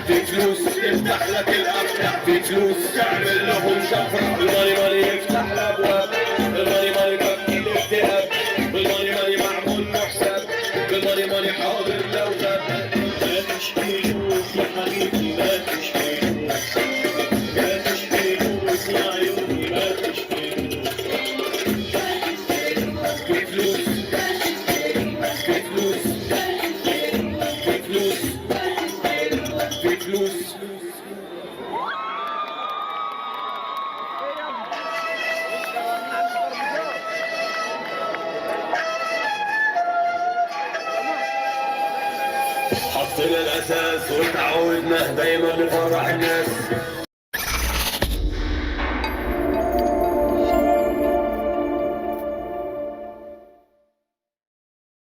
في فلوس تفتح لك الأبواب، في فلوس تعمل لهم شفرة، الماني ماني يفتح الأبواب، الماني ماني بكي الاكتئاب، الماني ماني معمول محساب، الماني ماني حاضر لو غاب. ما تشكي فلوس يا حبيبي ما تشكي فلوس، ما تشكي فلوس يا عيوني ما تشكي فلوس، في فلوس في فلوس في فلوس في فلوس. حطينا الأساس وتعودنا دايما لفرح الناس،